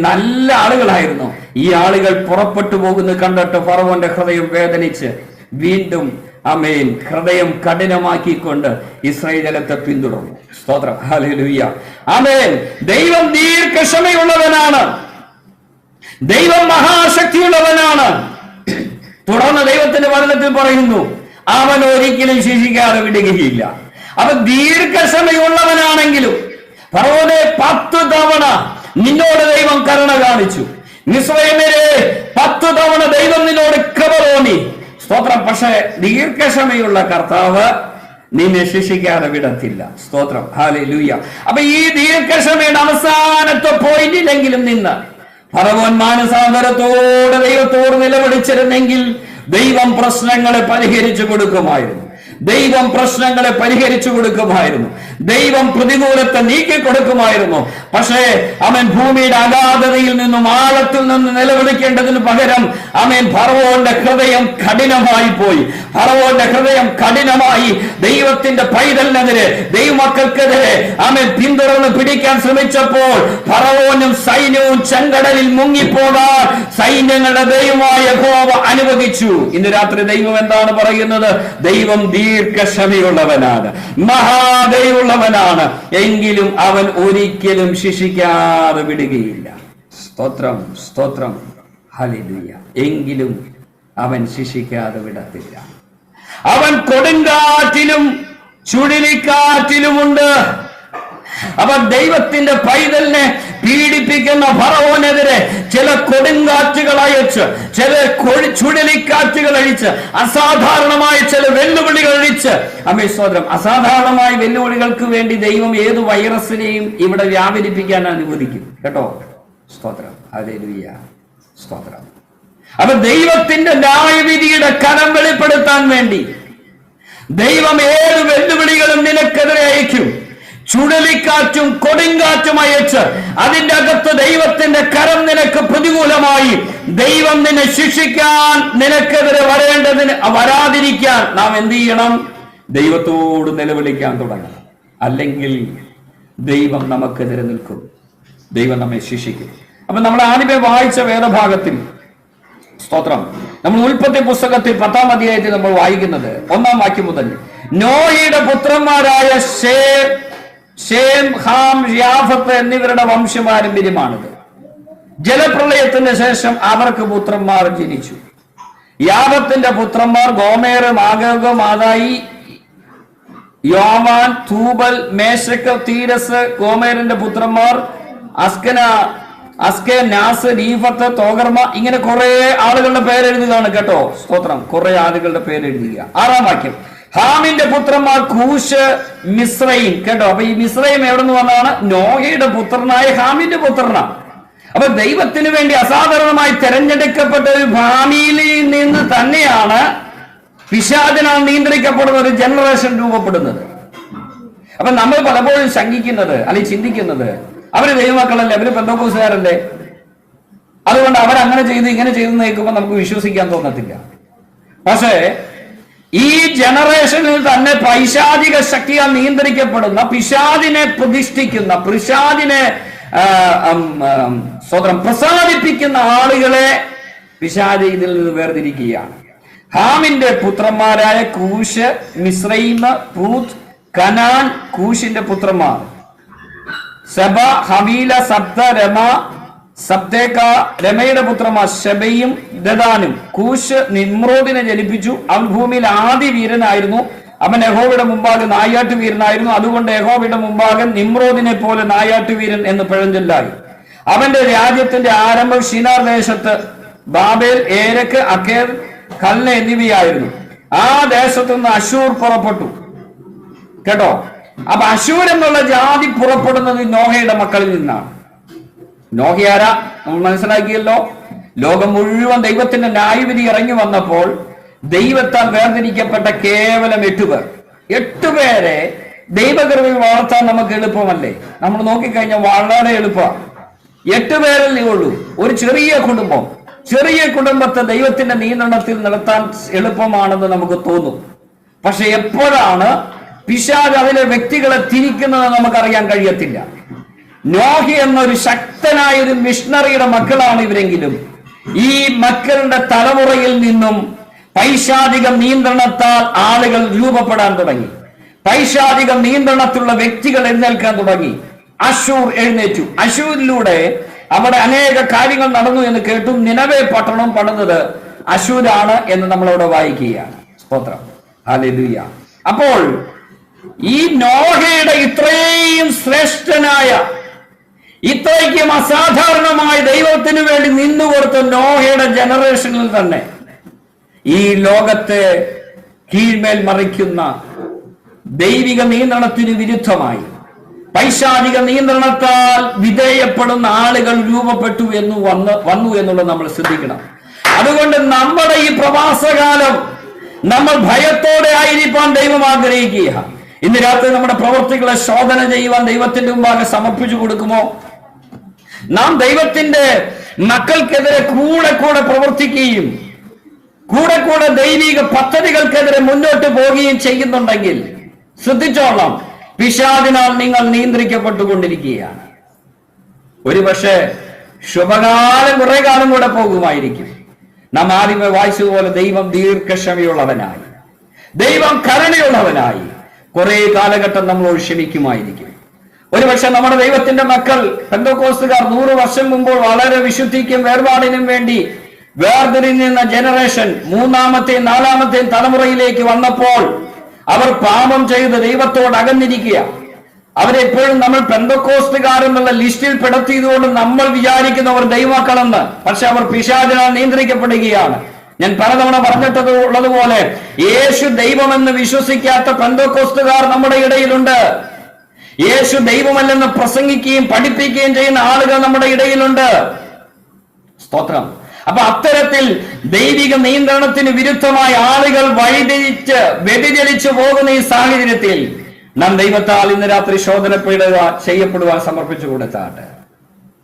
നല്ല ആളുകളായിരുന്നു. ഈ ആളുകൾ പുറപ്പെട്ടു പോകുന്നത് കണ്ടിട്ട് ഫറവോന്റെ ഹൃദയം വേദനിച്ച് വീണ്ടും ഹൃദയം കഠിനമാക്കിക്കൊണ്ട് ഇസ്രായേൽ ജനത്തെ പിന്തുടർന്നു. സ്തോത്രം. ഹല്ലേലൂയ. ദൈവം ദീർഘക്ഷമയുള്ളവനാണ്, ദൈവം മഹാശക്തിയുള്ളവനാണ്. തുടർന്ന് ദൈവത്തിന്റെ വചനത്തിൽ പറയുന്നു, അവൻ ഒരിക്കലും ശിക്ഷിക്കാതെ വിടുകയില്ല. അവൻ ദീർഘക്ഷമയുള്ളവനാണെങ്കിലും ഫറവോനെ 10 തവണ നിന്നോട് ദൈവം കരുണ കാണിച്ചു. മിസ്രയീമ്യരെ 10 തവണ ദൈവം നിന്നോട് കൃപ തോന്നി. സ്തോത്രം. പക്ഷേ ദീർഘക്ഷമയുള്ള കർത്താവ് നിന്നെ ശിക്ഷിക്കാതെ വിടത്തില്ല. സ്തോത്രം. ഹല്ലേലൂയ. അപ്പൊ ഈ ദീർഘക്ഷമയുടെ അവസാനത്തെ പോയിന്റിലെങ്കിലും നിന്ന് ഫറവോൻ മാനസാന്തരത്തോടെ ദൈവത്തോട് നിലവിളിച്ചിരുന്നെങ്കിൽ ദൈവം പ്രശ്നങ്ങളെ പരിഹരിച്ചു കൊടുക്കുമായിരുന്നു. ദൈവം പ്രശ്നങ്ങളെ പരിഹരിച്ചു കൊടുക്കുമായിരുന്നു. ദൈവം പ്രതികൂലത്തെ നീക്കി കൊടുക്കുമായിരുന്നു. പക്ഷേ അവൻ ഭൂമിയുടെ അഗാധതയിൽ നിന്നും ആഴത്തിൽ നിന്ന് നിലവിളിക്കേണ്ടതിന് പകരം ഫറവോന്റെ ഹൃദയം കഠിനമായി പോയി. ഫറവോന്റെ ഹൃദയം കഠിനമായി ദൈവത്തിന്റെ പൈതലിനെതിരെ, ദൈവമക്കൾക്കെതിരെ പിന്തുടർന്ന് പിടിക്കാൻ ശ്രമിച്ചപ്പോൾ ഫറവോനും സൈന്യവും ചെങ്കടലിൽ മുങ്ങിപ്പോകാൻ സൈന്യങ്ങളുടെ ദൈവമായ യഹോവ അനുവദിച്ചു. ഇന്ന് രാത്രി ദൈവം എന്താണ് പറയുന്നത്? ദൈവം ദീർഘക്ഷമയുള്ളവനാണ്, മഹാദയുള്ളവനാണ്. എങ്കിലും അവൻ ഒരിക്കലും ശിക്ഷിക്കാതെ വിടുകയില്ല. സ്തോത്രം, സ്തോത്രം, ഹല്ലേലൂയ. എങ്കിലും അവൻ ശിക്ഷിക്കാതെ വിടത്തില്ല. അവൻ കൊടുങ്കാറ്റിലും ചുഴലിക്കാറ്റിലുമുണ്ട്. അവൻ ദൈവത്തിന്റെ പൈതലിനെ പീഡിപ്പിക്കുന്ന ഫറവോനെതിരെ ചില കൊടുങ്കാറ്റുകൾ അയച്ച്, ചില ചുഴലിക്കാറ്റുകൾ അഴിച്ച്, അസാധാരണമായ ചില വെല്ലുവിളികൾ അഴിച്ച്. സ്തോത്രം. അസാധാരണമായ വെല്ലുവിളികൾക്ക് വേണ്ടി ദൈവം ഏത് വൈറസിനെയും ഇവിടെ വ്യാപരിപ്പിക്കാൻ അനുവദിക്കും കേട്ടോ. സ്തോത്രം. ഹല്ലേലൂയ. സ്തോത്രം. അപ്പൊ ദൈവത്തിന്റെ ന്യായവിധിയുടെ കരം വെളിപ്പെടുത്താൻ വേണ്ടി ദൈവം ഏത് വെല്ലുവിളികളും നിനക്കെതിരെ അയക്കും. ചുഴലിക്കാറ്റും കൊടുങ്കാറ്റും അയച്ച് അതിന്റെ അകത്ത് ദൈവത്തിന്റെ കരം നിനക്ക് പ്രതികൂലമായി ദൈവം നിന്നെ ശിക്ഷിക്കാൻ, നിനക്കെതിരെ വരാതിരിക്കാൻ നാം എന്ത് ചെയ്യണം? ദൈവത്തോട് നിലവിളിക്കാൻ തുടങ്ങണം. അല്ലെങ്കിൽ ദൈവം നമുക്കെതിരെ നിൽക്കും, ദൈവം നമ്മെ ശിക്ഷിക്കും. അപ്പൊ നമ്മൾ ആദ്യമേ വായിച്ച വേദഭാഗത്തിൽ, സ്തോത്രം, നമ്മൾ ഉൽപ്പത്തി പുസ്തകത്തിൽ 10-ാം അധ്യായത്തിൽ നമ്മൾ വായിക്കുന്നത് 1-ാം വാക്യം മുതൽ, നോഹയുടെ പുത്രന്മാരായ ഷേം, ഹാം, യാഫത്ത് എന്നിവരുടെ വംശപാരമ്പര്യമാണിത്. ജലപ്രളയത്തിന് ശേഷം അവർക്ക് പുത്രന്മാർ ജനിച്ചു. യാഫത്തിന്റെ പുത്രന്മാർ ഗോമേർ, മാഗോഗ്, മാദായി, യോവാൻ, തൂബൽ, മേശക്ക്, തീരസ്. ഗോമേറിന്റെ പുത്രന്മാർ നാസ്, രീഫത്ത്, തോഗർമ. ഇങ്ങനെ കുറെ ആളുകളുടെ പേരെഴുതുകയാണ് കേട്ടോ. സ്തോത്രം. കുറെ ആളുകളുടെ പേരെഴുതുക. 6-ാം വാക്യം, ഹാമിന്റെ പുത്രന്മാർ കൂശ്, മിസ്രൈം. കേട്ടോ. അപ്പൊ ഈ മിസ്രൈം എവിടെ നിന്ന് വന്നതാണ്? നോഹയുടെ പുത്രനായ ഹാമിന്റെ പുത്രനാണ്. അപ്പൊ ദൈവത്തിന് വേണ്ടി അസാധാരണമായി തെരഞ്ഞെടുക്കപ്പെട്ട ഒരു ഭാമിയിൽ നിന്ന് തന്നെയാണ് പിശാചിനാൽ നിയന്ത്രിക്കപ്പെടുന്ന ഒരു ജനറേഷൻ രൂപപ്പെടുന്നത്. അപ്പൊ നമ്മൾ പലപ്പോഴും ശങ്കിക്കുന്നത് അല്ലെങ്കിൽ ചിന്തിക്കുന്നത്, അവര് ദൈവമക്കളല്ലേ, അവര് പെന്തക്കോസ്തുകാരല്ലേ, അതുകൊണ്ട് അവരങ്ങനെ ചെയ്ത് ഇങ്ങനെ ചെയ്തെന്ന് കേൾക്കുമ്പോൾ നമുക്ക് വിശ്വസിക്കാൻ തോന്നത്തില്ല. പക്ഷേ ഈ ജനറേഷനിൽ തന്നെ പൈശാചിക ശക്തിയാൽ നിയന്ത്രിക്കപ്പെടുന്ന, പിശാചിനെ പ്രതിഷ്ഠിക്കുന്ന, പിശാചിനെ സ്വതന്ത്രം പ്രസാദിപ്പിക്കുന്ന ആളുകളെ പിശാച് ഇതിൽ നിന്ന് വേർതിരിക്കുകയാണ്. ഹാമിന്റെ പുത്രന്മാരായ കൂശ്, മിസ്രൈം, പൂത്ത്, കനാൻ. കൂശിന്റെ പുത്രന്മാർ സെബ, ഹവീല, സബ്ത, രമ, സബ്തേക്ക. രമയുടെ പുത്രന്മാർ ശബയും ദദാനും. കൂശ് നിമ്രോദിനെ ജനിപ്പിച്ചു. അവൻ ഭൂമിയിൽ ആദ്യ വീരനായിരുന്നു. അവൻ യഹോവയുടെ മുമ്പാകെ നായാട്ടുവീരനായിരുന്നു. അതുകൊണ്ട് യഹോവയുടെ മുമ്പാകെ നിമ്രോദിനെ പോലെ നായാട്ടുവീരൻ എന്ന് പഴഞ്ചൊല്ലായി. അവന്റെ രാജ്യത്തിന്റെ ആരംഭം ഷിനാർ ദേശത്ത് ബാബേൽ, ഏരക്ക്, അക്കേർ, കൽന എന്നിവയായിരുന്നു. ആ ദേശത്തു നിന്ന് അശൂർ പുറപ്പെട്ടു. കേട്ടോ. അപ്പൊ അശൂർ എന്നുള്ള ജാതി പുറപ്പെടുന്നത് നോഹയുടെ മക്കളിൽ നിന്നാണ്. നോഹയാരാ നമ്മൾ മനസ്സിലാക്കിയല്ലോ. ലോകം മുഴുവൻ ദൈവത്തിന്റെ ന്യായവിധി ഇറങ്ങി വന്നപ്പോൾ ദൈവത്താൽ വേർതിരിക്കപ്പെട്ട കേവലം 8 പേർ. 8 പേരെ ദൈവകൃപയിൽ വളർത്താൻ നമുക്ക് എളുപ്പമല്ലേ? നമ്മൾ നോക്കിക്കഴിഞ്ഞാൽ വളരെ എളുപ്പമാണ്. 8 പേരല്ലേ ഉള്ളൂ. ഒരു ചെറിയ കുടുംബം, ചെറിയ കുടുംബത്തെ ദൈവത്തിന്റെ നിയന്ത്രണത്തിൽ നടത്താൻ എളുപ്പമാണെന്ന് നമുക്ക് തോന്നും. പക്ഷെ എപ്പോഴാണ് പിശാച് അതിലെ വ്യക്തികളെ തിരിക്കുന്നത് നമുക്കറിയാൻ കഴിയത്തില്ല. നോഹ എന്നൊരു ശക്തനായ ഒരു മിഷണറിയുടെ മക്കളാണ് ഇവരെങ്കിലും ഈ മക്കളുടെ തലമുറയിൽ നിന്നും പൈശാചിക നിയന്ത്രണത്താൽ ആളുകൾ രൂപപ്പെടാൻ തുടങ്ങി. പൈശാചിക നിയന്ത്രണത്തിലുള്ള വ്യക്തികൾ എഴുന്നേൽക്കാൻ തുടങ്ങി. അശൂർ എഴുന്നേറ്റു. അശൂരിലൂടെ അവിടെ അനേക കാര്യങ്ങൾ നടന്നു എന്ന് കേട്ടു. നിനവേ പട്ടണം പണിതത് അശൂരാണ് എന്ന് നമ്മളവിടെ വായിക്കുകയാണ്. സ്തോത്രം. ഹല്ലേലൂയ. അപ്പോൾ ഈ നോഹയുടെ ഇത്രയും ശ്രേഷ്ഠനായ, ഇത്രയ്ക്കും അസാധാരണമായി ദൈവത്തിന് വേണ്ടി നിന്നുകൊടുത്ത നോഹയുടെ ജനറേഷനിൽ തന്നെ ഈ ലോകത്തെ കീഴ്മേൽ മറിക്കുന്ന ദൈവിക നിയന്ത്രണത്തിന് വിരുദ്ധമായി പൈശാചിക നിയന്ത്രണത്താൽ വിധേയപ്പെടുന്ന ആളുകൾ രൂപപ്പെട്ടു വന്നു എന്നുള്ളത് നമ്മൾ ശ്രദ്ധിക്കണം. അതുകൊണ്ട് നമ്മുടെ ഈ പ്രവാസകാലം നമ്മൾ ഭയത്തോടെ ആയിരിക്കാൻ ദൈവം ആഗ്രഹിക്കുക. ഇന്ന് രാത്രി നമ്മുടെ പ്രവൃത്തികളെ ശോധന ചെയ്യുവാൻ ദൈവത്തിന്റെ മുമ്പാകെ സമർപ്പിച്ചു കൊടുക്കുമോ? നാം ദൈവത്തിന്റെ മക്കൾക്കെതിരെ കൂടെ പ്രവർത്തിക്കുകയും കൂടെ ദൈവിക പദ്ധതികൾക്കെതിരെ മുന്നോട്ട് പോവുകയും ചെയ്യുന്നുണ്ടെങ്കിൽ ശ്രദ്ധിച്ചോളാം, പിശാചിനാൽ നിങ്ങൾ നിയന്ത്രിക്കപ്പെട്ടുകൊണ്ടിരിക്കുകയാണ്. ഒരുപക്ഷെ ശുഭകാലം കുറെ കാലം കൂടെ പോകുമായിരിക്കും. നാം ആദ്യമേ വായിച്ചതുപോലെ ദൈവം ദീർഘക്ഷമയുള്ളവനായി, ദൈവം കരുണയുള്ളവനായി കുറെ കാലഘട്ടം നമ്മളോട് ക്ഷമിക്കുമായിരിക്കും. ഒരുപക്ഷെ നമ്മുടെ ദൈവത്തിന്റെ മക്കൾ പെന്തക്കോസ്തുകാർ 100 വർഷം മുമ്പോൾ വളരെ വിശുദ്ധിക്കും വേർപാടിനും വേണ്ടി വേർതിരിഞ്ഞ ജനറേഷൻ 3-ാമത്തെയും 4-ാമത്തെയും തലമുറയിലേക്ക് വന്നപ്പോൾ അവർ പാപം ചെയ്ത് ദൈവത്തോട് അകന്നിരിക്കുക. അവരെപ്പോഴും നമ്മൾ പെന്തക്കോസ്തുകാർ എന്നുള്ള ലിസ്റ്റിൽ പെടുത്തിയതുകൊണ്ട് നമ്മൾ വിചാരിക്കുന്നവർ ദൈവമക്കളെന്ന്. പക്ഷെ അവർ പിശാചിനാൽ നിയന്ത്രിക്കപ്പെടുകയാണ്. ഞാൻ പലതവണ പറഞ്ഞിട്ടുള്ളതുപോലെ യേശു ദൈവമെന്ന് വിശ്വസിക്കാത്ത പെന്തക്കോസ്തുകാർ നമ്മുടെ ഇടയിലുണ്ട്. യേശു ദൈവമല്ലെന്ന് പ്രസംഗിക്കുകയും പഠിപ്പിക്കുകയും ചെയ്യുന്ന ആളുകൾ നമ്മുടെ ഇടയിലുണ്ട്. സ്തോത്രം. അപ്പൊ അത്തരത്തിൽ ദൈവിക നിയന്ത്രണത്തിന് വിരുദ്ധമായ ആളുകൾ വ്യതിചലിച്ചു പോകുന്ന ഈ സാഹചര്യത്തിൽ നാം ദൈവത്താൽ ഇന്ന് രാത്രി ചെയ്യപ്പെടുവാൻ സമർപ്പിച്ചു കൊടുത്താട്ട്.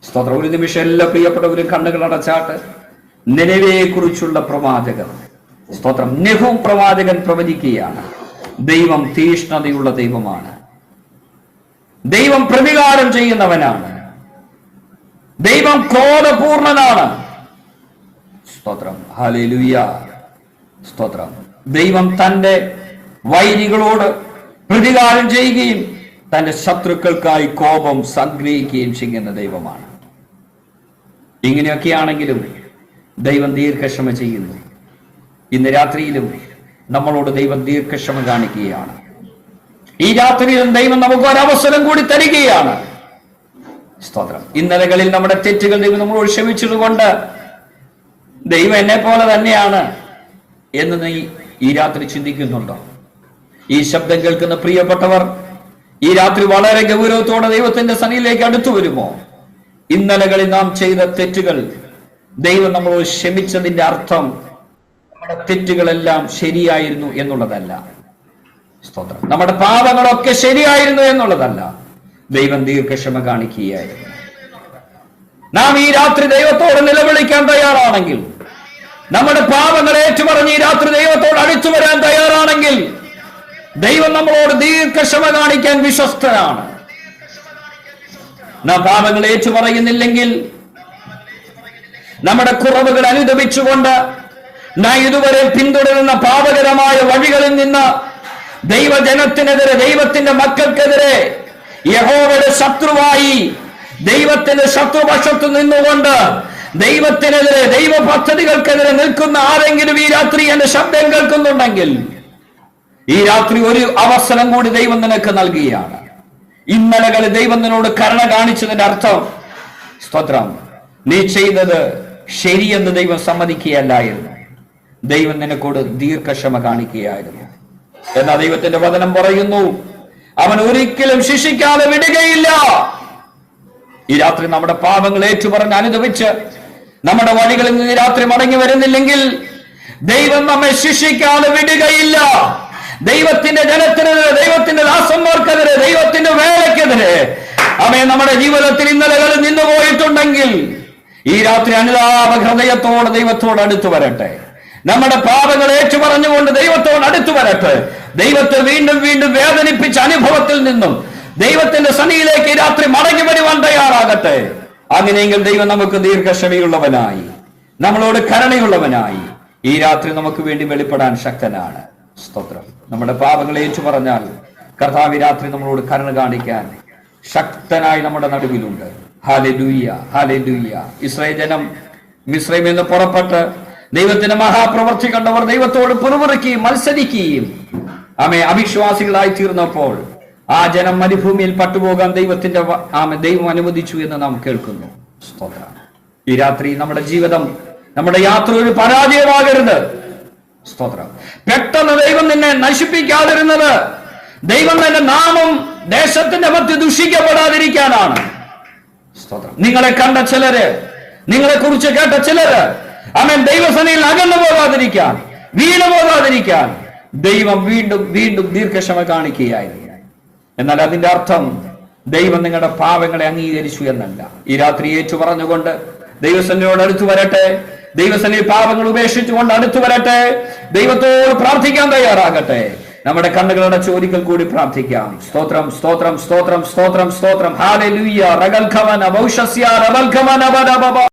സ്തോത്രം. ഒരു നിമിഷം എല്ലാ പ്രിയപ്പെട്ടവരും കണ്ണുകൾ അടച്ചാട്ട്. നിനവയെ കുറിച്ചുള്ള പ്രവാചകൻ, സ്തോത്രം, നെഹൂം പ്രവാചകൻ പ്രവചിക്കുകയാണ്. ദൈവം തീഷ്ണതയുള്ള ദൈവമാണ്. ദൈവം പ്രതികാരം ചെയ്യുന്നവനാണ്. ദൈവം ക്രോധപൂർണനാണ്. സ്തോത്രം. ഹല്ലേലൂയ. സ്തോത്രം. ദൈവം തന്റെ വൈരികളോട് പ്രതികാരം ചെയ്യുകയും തന്റെ ശത്രുക്കൾക്കായി കോപം സംഗ്രഹിക്കുകയും ചെയ്യുന്ന ദൈവമാണ്. ഇങ്ങനെയൊക്കെയാണെങ്കിലും ദൈവം ദീർഘക്ഷമ ചെയ്യുന്നു. ഇന്ന് രാത്രിയിലും നമ്മളോട് ദൈവം ദീർഘക്ഷമ കാണിക്കുകയാണ്. ഈ രാത്രിയിലും ദൈവം നമുക്ക് ഒരവസരം കൂടി തരികയാണ്. സ്തോത്രം. ഇന്നലകളിൽ നമ്മുടെ തെറ്റുകൾ ദൈവം നമ്മളോട് ക്ഷമിച്ചതുകൊണ്ട് ദൈവം എന്നെ പോലെ തന്നെയാണ് എന്ന് നീ ഈ രാത്രി ചിന്തിക്കുന്നുണ്ടോ? ഈ ശബ്ദം കേൾക്കുന്ന പ്രിയപ്പെട്ടവർ ഈ രാത്രി വളരെ ഗൗരവത്തോടെ ദൈവത്തിന്റെ സന്നിധിയിലേക്ക് അടുത്തു വരുമോ? ഇന്നലകളിൽ നാം ചെയ്ത തെറ്റുകൾ ദൈവം നമ്മളോട് ക്ഷമിച്ചതിന്റെ അർത്ഥം നമ്മുടെ തെറ്റുകളെല്ലാം ശരിയായിരുന്നു എന്നുള്ളതല്ല. സ്തോത്രം. നമ്മുടെ പാപങ്ങളൊക്കെ ശരിയായിരുന്നു എന്നുള്ളതല്ല. ദൈവം ദീർഘക്ഷമ കാണിക്കുകയായിരുന്നു. നാം ഈ രാത്രി ദൈവത്തോട് നിലവിളിക്കാൻ തയ്യാറാണെങ്കിൽ, നമ്മുടെ പാപങ്ങൾ ഏറ്റുപറഞ്ഞ് ഈ രാത്രി ദൈവത്തോട് അടുത്തു വരാൻ തയ്യാറാണെങ്കിൽ ദൈവം നമ്മളോട് ദീർഘക്ഷമ കാണിക്കാൻ വിശ്വസ്തനാണ്. നാം പാപങ്ങൾ ഏറ്റുപറയുന്നില്ലെങ്കിൽ, നമ്മുടെ കുറവുകൾ അനുദപിച്ചുകൊണ്ട് നാം ഇതുവരെ പിന്തുടരുന്ന പാപകരമായ വഴികളിൽ നിന്ന് ദൈവജനത്തിനെതിരെ, ദൈവത്തിന്റെ മക്കൾക്കെതിരെ യഹോവയുടെ ശത്രുവായി ദൈവത്തിന്റെ ശത്രുപക്ഷത്ത് നിന്നുകൊണ്ട് ദൈവത്തിനെതിരെ, ദൈവ പദ്ധതികൾക്കെതിരെ നിൽക്കുന്ന ആരെങ്കിലും ഈ രാത്രി എന്റെ ശബ്ദം കേൾക്കുന്നുണ്ടെങ്കിൽ ഈ രാത്രി ഒരു അവസരം കൂടി ദൈവം നിനക്ക് നൽകുകയാണ്. ഇന്നലകളിൽ ദൈവം നിന്നോട് കരുണ കാണിച്ചതിന്റെ അർത്ഥം, സ്തോത്രം, നീ ചെയ്തത് ശരിയെന്ന് ദൈവം സമ്മതിക്കുകയല്ലായിരുന്നു. ദൈവം നിനക്കോട് ദീർഘക്ഷമ കാണിക്കുകയായിരുന്നു. എന്നാൽ ദൈവത്തിന്റെ വചനം പറയുന്നു, അവൻ ഒരിക്കലും ശിക്ഷിക്കാതെ വിടുകയില്ല. ഈ രാത്രി നമ്മുടെ പാപങ്ങൾ ഏറ്റുപറഞ്ഞ് അനുദപിച്ച് നമ്മുടെ വഴികളിൽ നിന്ന് രാത്രി മടങ്ങി വരുന്നില്ലെങ്കിൽ ദൈവം നമ്മെ ശിക്ഷിക്കാതെ വിടുകയില്ല. ദൈവത്തിന്റെ ജനത്തിനെതിരെ, ദൈവത്തിന്റെ ദാസന്മാർക്കെതിരെ, ദൈവത്തിന്റെ വേലക്കെതിരെ അവയെ നമ്മുടെ ജീവിതത്തിൽ ഇന്നലകളിൽ നിന്ന് പോയിട്ടുണ്ടെങ്കിൽ ഈ രാത്രി അനുതാപ ഹൃദയത്തോടെ ദൈവത്തോട് അടുത്തു വരട്ടെ. നമ്മുടെ പാപങ്ങൾ ഏറ്റുപറഞ്ഞുകൊണ്ട് ദൈവത്തോട് അടുത്തു വരട്ടെ. ദൈവത്തെ വീണ്ടും വീണ്ടും വേദനിപ്പിച്ച അനുഭവത്തിൽ നിന്നും ദൈവത്തിന്റെ സന്നിധിയിലേക്ക് ഈ രാത്രി മടങ്ങി വരുവാൻ തയ്യാറാകട്ടെ. അങ്ങനെയെങ്കിൽ ദൈവം നമുക്ക് ദീർഘക്ഷമയുള്ളവനായി, നമ്മളോട് കരുണയുള്ളവനായി ഈ രാത്രി നമുക്ക് വേണ്ടി വെളിപ്പെടാൻ ശക്തനാണ്. സ്തോത്രം. നമ്മുടെ പാപങ്ങൾ ഏറ്റു പറഞ്ഞാൽ കർത്താവ് രാത്രി നമ്മളോട് കരുണ കാണിക്കാൻ ശക്തനായി നമ്മുടെ നടുവിലുണ്ട്. Hallelujah, hallelujah. ഇസ്രായേൽ ജനം മിസ്രൈമിൽ നിന്ന് പുറപ്പെട്ട് ദൈവത്തിന്റെ മഹാപ്രവൃത്തി കണ്ടവർ ദൈവത്തോട് പിറുപിറുക്കുകയും മത്സരിക്കുകയും അവിശ്വാസികളായി തീർന്നപ്പോൾ ആ ജനം മരുഭൂമിയിൽ പട്ടുപോകാൻ ദൈവം അനുവദിച്ചു എന്ന് നാം കേൾക്കുന്നു. സ്തോത്രം. ഈ രാത്രി നമ്മുടെ ജീവിതം, നമ്മുടെ യാത്ര ഒരു പരാജയമാകരുത്. സ്തോത്രം. പെട്ടെന്ന് ദൈവം നിന്നെ നശിപ്പിക്കാതിരുന്നത് ദൈവം തന്റെ നാമം ദേശത്തിന്റെ മധ്യ ദുഷിക്കപ്പെടാതിരിക്കാനാണ്. സ്തോത്രം. നിങ്ങളെ കണ്ട ചിലര്, നിങ്ങളെ കുറിച്ച് കേട്ട ചിലര് അവൻ ദൈവസനയിൽ അകന്നു പോകാതിരിക്കാൻ, വീണു പോകാതിരിക്കാൻ ദൈവം വീണ്ടും വീണ്ടും ദീർഘക്ഷമ കാണിക്കുകയായിരുന്നു. എന്നാൽ അതിന്റെ അർത്ഥം ദൈവം നിങ്ങളുടെ പാപങ്ങളെ അംഗീകരിച്ചു എന്നല്ല. ഈ രാത്രി ഏറ്റു പറഞ്ഞുകൊണ്ട് ദൈവസന്നിധിയോട് അടുത്തു വരട്ടെ. ദൈവസന്നിധി പാപങ്ങൾ ഉപേക്ഷിച്ചുകൊണ്ട് അടുത്തു വരട്ടെ. ദൈവത്തോട് പ്രാർത്ഥിക്കാൻ തയ്യാറാകട്ടെ. നമ്മുടെ കണ്ണുകളുടെ ചോദിക്കൽ കൂടി പ്രാർത്ഥിക്കാം. സ്തോത്രം, സ്തോത്രം, സ്തോത്രം, സ്തോത്രം, സ്തോത്രം. ഹല്ലേലൂയ. റഗൽഖമന ബൗഷസ്യ റബൽഖമന ബദബബ.